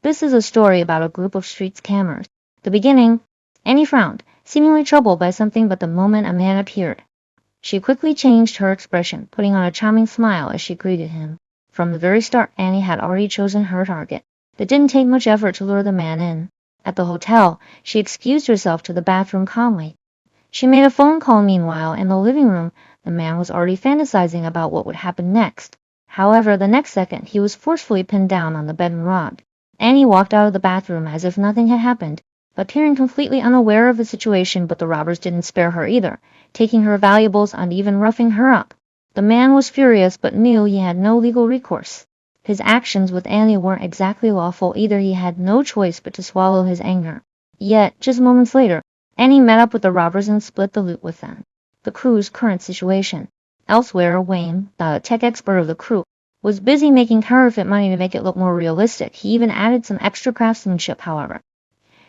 This is a story about a group of street scammers. The beginning, Annie frowned, seemingly troubled by something, but the moment a man appeared, she quickly changed her expression, putting on a charming smile as she greeted him. From the very start, Annie had already chosen her target. It didn't take much effort to lure the man in. At the hotel, she excused herself to the bathroom calmly. She made a phone call. Meanwhile, in the living room, the man was already fantasizing about what would happen next. However, the next second, he was forcefully pinned down on the bed and robbed. Annie walked out of the bathroom as if nothing had happened, appearing completely unaware of the situation, but the robbers didn't spare her either, taking her valuables and even roughing her up. The man was furious but knew he had no legal recourse. His actions with Annie weren't exactly lawful either. He had no choice but to swallow his anger. Yet, just moments later, Annie met up with the robbers and split the loot with them. The crew's current situation. Elsewhere, Wayne, the tech expert of the crew, was busy making counterfeit money to make it look more realistic. He even added some extra craftsmanship, however.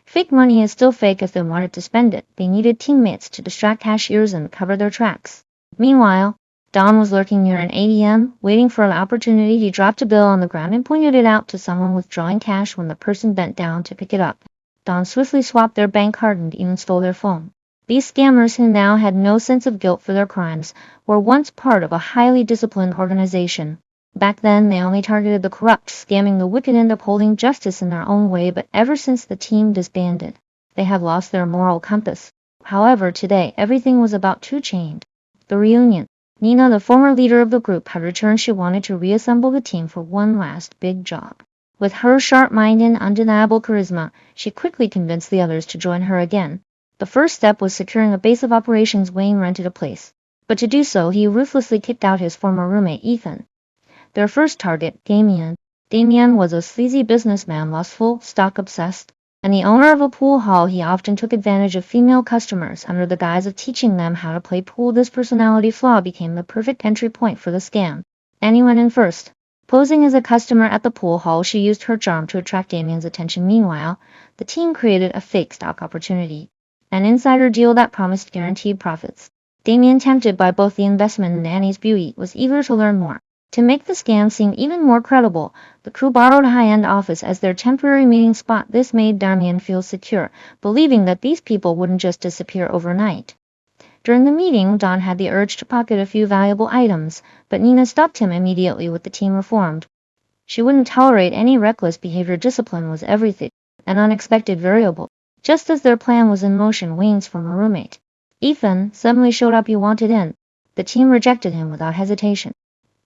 Fake money is still fake if they wanted to spend it. They needed teammates to distract cashiers and cover their tracks. Meanwhile, Don was lurking near an ATM, waiting for an opportunity. He dropped a bill on the ground and pointed it out to someone withdrawing cash when the person bent down to pick it up. Don swiftly swapped their bank card and even stole their phone. These scammers, who now had no sense of guilt for their crimes, were once part of a highly disciplined organization. Back then, they only targeted the corrupt, scamming the wicked and upholding justice in their own way, but ever since the team disbanded, they have lost their moral compass. However, today, everything was about to change. The reunion. Nina, the former leader of the group, had returned. She wanted to reassemble the team for one last big job. With her sharp mind and undeniable charisma, she quickly convinced the others to join her again. The first step was securing a base of operations. Wayne rented a place, but to do so, he ruthlessly kicked out his former roommate, Ethan. Their first target, Damien. Damien was a sleazy businessman, lustful, stock-obsessed, and the owner of a pool hall. He often took advantage of female customers under the guise of teaching them how to play pool. This personality flaw became the perfect entry point for the scam. Annie went in first. Posing as a customer at the pool hall, she used her charm to attract Damien's attention. Meanwhile, the team created a fake stock opportunity, an insider deal that promised guaranteed profits. Damien, tempted by both the investment and Annie's beauty, was eager to learn more. To make the scam seem even more credible, the crew borrowed a high-end office as their temporary meeting spot. This made Damien feel secure, believing that these people wouldn't just disappear overnight. During the meeting, Don had the urge to pocket a few valuable items, but Nina stopped him immediately with the team reformed. She wouldn't tolerate any reckless behavior. Discipline was everything, an unexpected variable. Just as their plan was in motion, Wayne's former roommate, Ethan, suddenly showed up. He wanted in. The team rejected him without hesitation.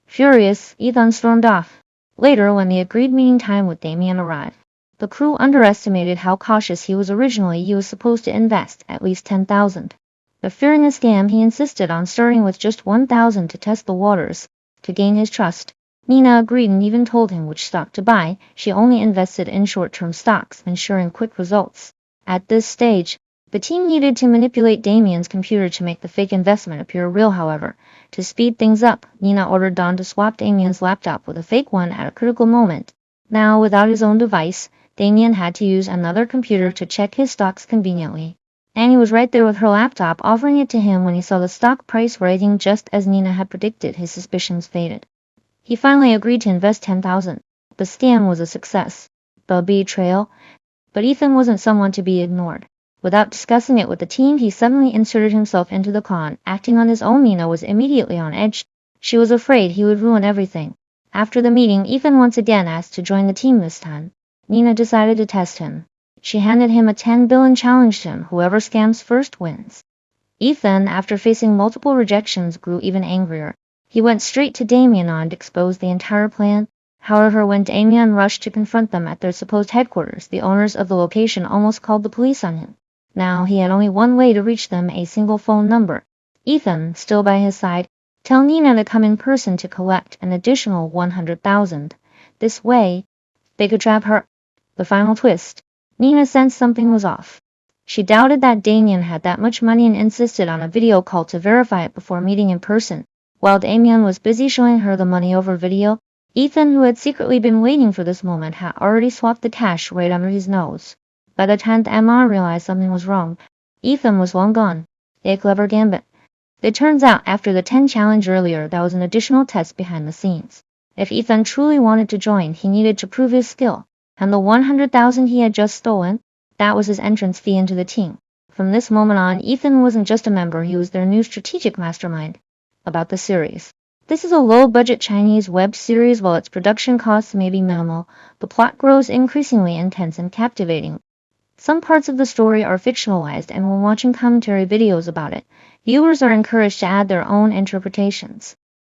Furious, Ethan stormed off. Later, when the agreed meeting time with Damien arrived, the crew underestimated how cautious he was. Originally, he was supposed to invest at least $10,000. But fearing a scam, he insisted on starting with just $1,000 to test the waters. To gain his trust, Nina agreed and even told him which stock to buy. She only invested in short-term stocks, ensuring quick results. At this stage, the team needed to manipulate Damien's computer to make the fake investment appear real. However, to speed things up, Nina ordered Don to swap Damien's laptop with a fake one at a critical moment. Now, without his own device, Damien had to use another computer to check his stocks conveniently. Annie was right there with her laptop, offering it to him. When he saw the stock price rising just as Nina had predicted, his suspicions faded. He finally agreed to invest $10,000. The scam was a success. The betrayal. But Ethan wasn't someone to be ignored. Without discussing it with the team, he suddenly inserted himself into the con, acting on his own. Nina was immediately on edge. She was afraid he would ruin everything. After the meeting, Ethan once again asked to join the team. This time, Nina decided to test him. She handed him a $10 bill and challenged him. Whoever scams first wins. Ethan, after facing multiple rejections, grew even angrier. He went straight to Damien and exposed the entire plan. However, when Damien rushed to confront them at their supposed headquarters, the owners of the location almost called the police on him. Now he had only one way to reach them, a single phone number. Ethan, still by his side, told Nina to come in person to collect an additional $100,000. This way, they could trap her. The final twist. Nina sensed something was off. She doubted that Damien had that much money and insisted on a video call to verify it before meeting in person. While Damien was busy showing her the money over video, Ethan, who had secretly been waiting for this moment, had already swapped the cash right under his nose. By the time Emma realized something was wrong, Ethan was long gone. A clever gambit. It turns out, after the 10 challenge earlier, there was an additional test behind the scenes. If Ethan truly wanted to join, he needed to prove his skill. And the 100,000 he had just stolen, that was his entrance fee into the team. From this moment on, Ethan wasn't just a member, he was their new strategic mastermind. About the series. This is a low-budget Chinese web series. While its production costs may be minimal, the plot grows increasingly intense and captivating. Some parts of the story are fictionalized, and when watching commentary videos about it, viewers are encouraged to add their own interpretations.